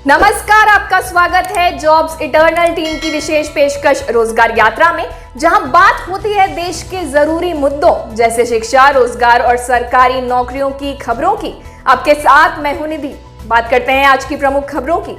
नमस्कार, आपका स्वागत है जॉब्स इटर्नल टीम की विशेष पेशकश रोजगार यात्रा में, जहां बात होती है देश के जरूरी मुद्दों जैसे शिक्षा, रोजगार और सरकारी नौकरियों की खबरों की। आपके साथ मैं हूं निधि। बात करते हैं आज की प्रमुख खबरों की।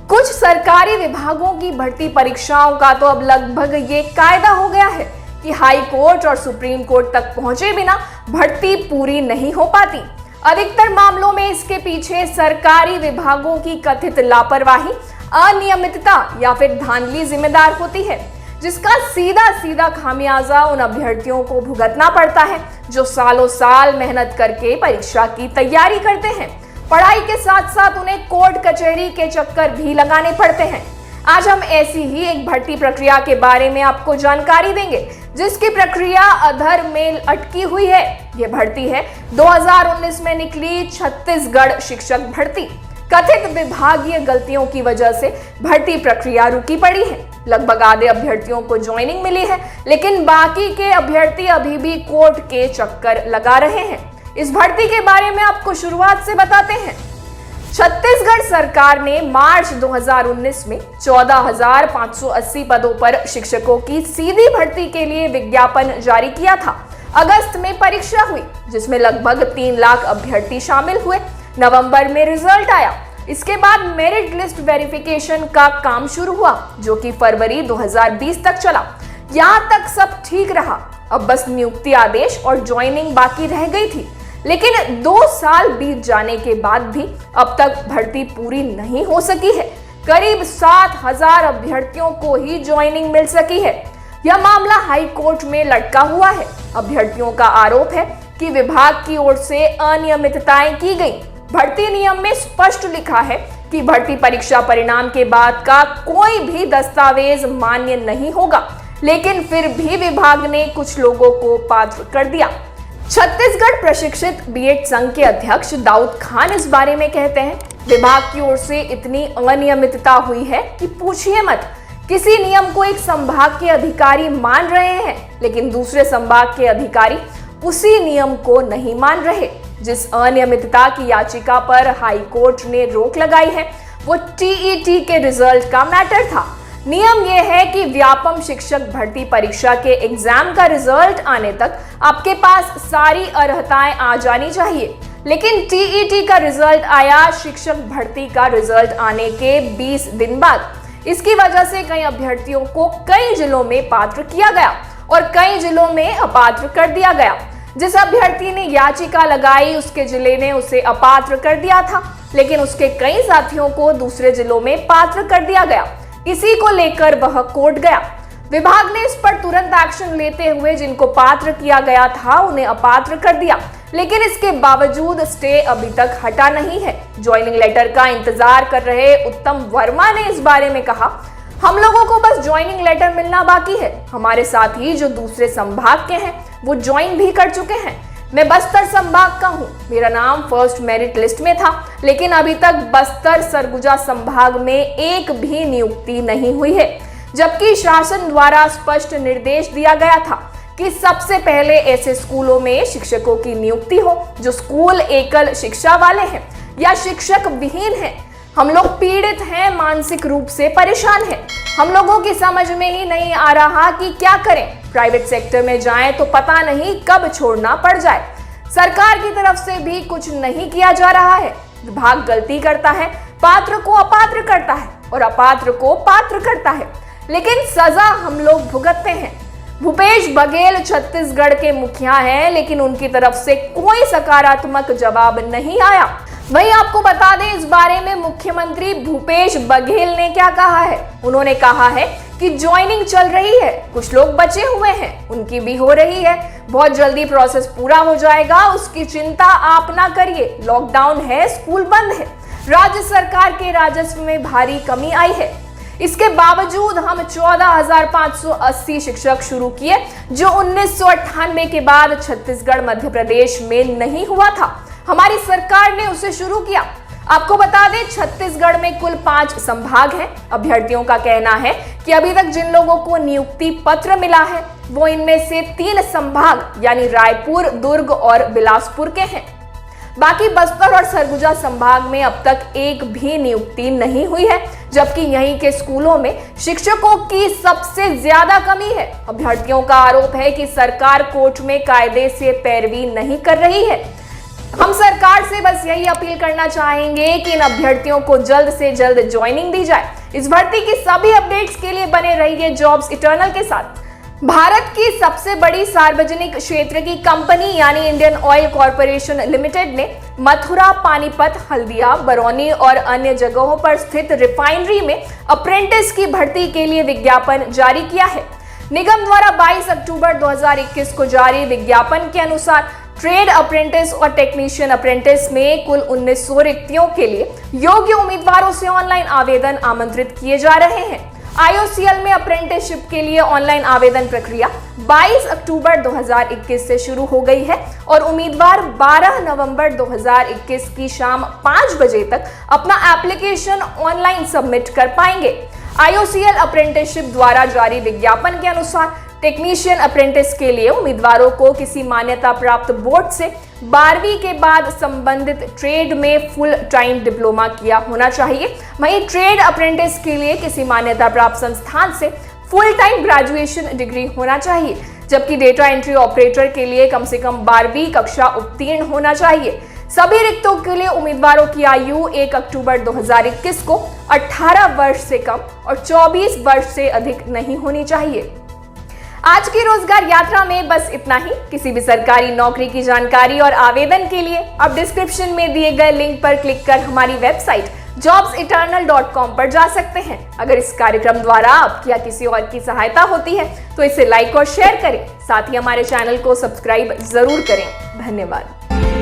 कुछ सरकारी विभागों की भर्ती परीक्षाओं का तो अब लगभग ये कायदा हो गया है कि हाई कोर्ट और सुप्रीम कोर्ट तक पहुंचे बिना भर्ती पूरी नहीं हो पाती। अधिकतर मामलों में इसके पीछे सरकारी विभागों की कथित लापरवाही, अनियमितता या फिर धांधली जिम्मेदार होती है, जिसका सीधा सीधा खामियाजा उन अभ्यर्थियों को भुगतना पड़ता है जो सालों साल मेहनत करके परीक्षा की तैयारी करते हैं। पढ़ाई के साथ साथ उन्हें कोर्ट कचहरी के चक्कर भी लगाने पड़ते हैं। आज हम ऐसी ही एक भर्ती प्रक्रिया के बारे में आपको जानकारी देंगे, जिसकी प्रक्रिया अधर में अटकी हुई है। यह भर्ती है 2019 में निकली छत्तीसगढ़ शिक्षक भर्ती। कथित विभागीय गलतियों की वजह से भर्ती प्रक्रिया रुकी पड़ी है। लगभग आधे अभ्यर्थियों को ज्वाइनिंग मिली है, लेकिन बाकी के अभ्यर्थी अभी भी कोर्ट के चक्कर लगा रहे हैं। इस भर्ती के बारे में आपको शुरुआत से बताते हैं। छत्तीसगढ़ सरकार ने मार्च 2019 में 14,580 पदों पर शिक्षकों की सीधी भर्ती के लिए विज्ञापन जारी किया था। अगस्त में परीक्षा हुई, जिसमें लगभग 3 लाख अभ्यर्थी शामिल हुए। नवंबर में रिजल्ट आया। इसके बाद मेरिट लिस्ट वेरिफिकेशन का काम शुरू हुआ, जो कि फरवरी 2020 तक चला। यहाँ तक सब ठीक रहा। अब बस नियुक्ति आदेश और ज्वाइनिंग बाकी रह गई थी, लेकिन 2 साल बीत जाने के बाद भी अब तक भर्ती पूरी नहीं हो सकी है। करीब 7,000 अभ्यर्थियों को ही ज्वाइनिंग मिल सकी है। यह मामला हाई कोर्ट में लटका हुआ है। अभ्यर्थियों का आरोप है कि विभाग की ओर से अनियमितताएं की गई। भर्ती नियम में स्पष्ट लिखा है कि भर्ती परीक्षा परिणाम के बाद का कोई भी दस्तावेज मान्य नहीं होगा, लेकिन फिर भी विभाग ने कुछ लोगों को पात्र कर दिया। छत्तीसगढ़ प्रशिक्षित बीएड संघ के अध्यक्ष दाऊद खान इस बारे में कहते हैं, विभाग की ओर से इतनी अनियमितता हुई है कि पूछिए मत। किसी नियम को एक संभाग के अधिकारी मान रहे हैं, लेकिन दूसरे संभाग के अधिकारी उसी नियम को नहीं मान रहे। जिस अनियमितता की याचिका पर हाई कोर्ट ने रोक लगाई है, वो टीईटी के रिजल्ट का मैटर था। नियम यह है कि व्यापम शिक्षक भर्ती परीक्षा के एग्जाम का रिजल्ट आने तक आपके पास सारी अर्हताएं आ जानी चाहिए, लेकिन टीईटी का रिजल्ट आया शिक्षक भर्ती का रिजल्ट आने के 20 दिन बाद। इसकी वजह से कई अभ्यर्थियों को कई जिलों में पात्र किया गया और कई जिलों में अपात्र कर दिया गया। जिस अभ्यर्थी ने याचिका लगाई, उसके जिले ने उसे अपात्र कर दिया था, लेकिन उसके कई साथियों को दूसरे जिलों में पात्र कर दिया गया। इसी को लेकर वह कोर्ट गया। विभाग ने इस पर तुरंत एक्शन लेते हुए जिनको पात्र किया गया था उन्हें अपात्र कर दिया, लेकिन इसके बावजूद स्टे अभी तक हटा नहीं है। ज्वाइनिंग लेटर का इंतजार कर रहे उत्तम वर्मा ने इस बारे में कहा, हम लोगों को बस ज्वाइनिंग लेटर मिलना बाकी है। हमारे साथी जो दूसरे संभाग के हैं वो ज्वाइन भी कर चुके हैं। मैं बस्तर संभाग का हूँ। मेरा नाम फर्स्ट मेरिट लिस्ट में था, लेकिन अभी तक बस्तर सरगुजा संभाग में एक भी नियुक्ति नहीं हुई है, जबकि शासन द्वारा स्पष्ट निर्देश दिया गया था कि सबसे पहले ऐसे स्कूलों में शिक्षकों की नियुक्ति हो जो स्कूल एकल शिक्षा वाले हैं या शिक्षक विहीन हैं। हम लोग पीड़ित हैं, मानसिक रूप से परेशान हैं। हम लोगों की समझ में ही नहीं आ रहा कि क्या करें। प्राइवेट सेक्टर में जाएं तो पता नहीं कब छोड़ना पड़ जाए। सरकार की तरफ से भी कुछ नहीं किया जा रहा है। विभाग गलती करता है, पात्र को अपात्र करता है और अपात्र को पात्र करता है, लेकिन सजा हम लोग भुगतते हैं। भूपेश बघेल छत्तीसगढ़ के मुखिया हैं, लेकिन उनकी तरफ से कोई सकारात्मक जवाब नहीं आया। वहीं आपको बता दें, इस बारे में मुख्यमंत्री भूपेश बघेल ने क्या कहा है। उन्होंने कहा है कि ज्वाइनिंग चल रही है, कुछ लोग बचे हुए हैं, उनकी भी हो रही है। बहुत जल्दी प्रोसेस पूरा हो जाएगा, उसकी चिंता आप ना करिए। लॉकडाउन है, स्कूल बंद है, राज्य सरकार के राजस्व में भारी कमी आई है। इसके बावजूद हम 14,580 शिक्षक शुरू किए, जो 1998 के बाद छत्तीसगढ़ मध्य प्रदेश में नहीं हुआ था। हमारी सरकार ने उसे शुरू किया। आपको बता दें, छत्तीसगढ़ में कुल 5 संभाग हैं। अभ्यर्थियों का कहना है कि अभी तक जिन लोगों को नियुक्ति पत्र मिला है वो इनमें से 3 संभाग यानी रायपुर, दुर्ग और बिलासपुर के हैं। बाकी बस्तर और सरगुजा संभाग में अब तक एक भी नियुक्ति नहीं हुई है, जबकि यहीं के स्कूलों में शिक्षकों की सबसे ज्यादा कमी है। अभ्यर्थियों का आरोप है कि सरकार कोर्ट में कायदे से पैरवी नहीं कर रही है। हम सरकार से बस यही अपील करना चाहेंगे कि इन अभ्यर्थियों को जल्द से जल्द ज्वाइनिंग दी जाए। इस भर्ती की सभी अपडेट्स के लिए बने रहिए जॉब्स इटर्नल के साथ। भारत की सबसे बड़ी सार्वजनिक क्षेत्र की कंपनी यानी इंडियन ऑयल कॉर्पोरेशन लिमिटेड ने मथुरा, पानीपत, हल्दिया, बरौनी और अन्य जगहों पर स्थित रिफाइनरी में अप्रेंटिस की भर्ती के लिए विज्ञापन जारी किया है। निगम द्वारा 22 अक्टूबर 2021 को जारी विज्ञापन के अनुसार ट्रेड अप्रेंटिस और टेक्नीशियन अप्रेंटिस में कुल 1900 रिक्तियों के लिए योग्य उम्मीदवारों से ऑनलाइन आवेदन आमंत्रित किए जा रहे हैं। IOCL में अप्रेंटिसशिप के लिए ऑनलाइन आवेदन प्रक्रिया 22 अक्टूबर 2021 से शुरू हो गई है और उम्मीदवार 12 नवंबर 2021 की शाम 5 बजे तक अपना एप्लीकेशन ऑनलाइन सबमिट कर पाएंगे। IOCL अप्रेंटिसशिप द्वारा जारी विज्ञापन के अनुसार टेक्नीशियन अप्रेंटिस के लिए उम्मीदवारों को किसी मान्यता प्राप्त बोर्ड से 12वीं के बाद संबंधित ट्रेड में फुल टाइम डिप्लोमा किया होना चाहिए। वहीं ट्रेड अप्रेंटिस के लिए किसी मान्यता प्राप्त संस्थान से फुल टाइम ग्रेजुएशन डिग्री होना चाहिए, जबकि डेटा एंट्री ऑपरेटर के लिए कम से कम 12वीं कक्षा उत्तीर्ण होना चाहिए। सभी रिक्तों के लिए उम्मीदवारों की आयु 1 अक्टूबर 2021 को 18 वर्ष से कम और 24 वर्ष से अधिक नहीं होनी चाहिए। आज की रोजगार यात्रा में बस इतना ही। किसी भी सरकारी नौकरी की जानकारी और आवेदन के लिए आप डिस्क्रिप्शन में दिए गए लिंक पर क्लिक कर हमारी वेबसाइट jobseternal.com पर जा सकते हैं। अगर इस कार्यक्रम द्वारा आपकी या किसी और की सहायता होती है तो इसे लाइक और शेयर करें। साथ ही हमारे चैनल को सब्सक्राइब जरूर करें। धन्यवाद।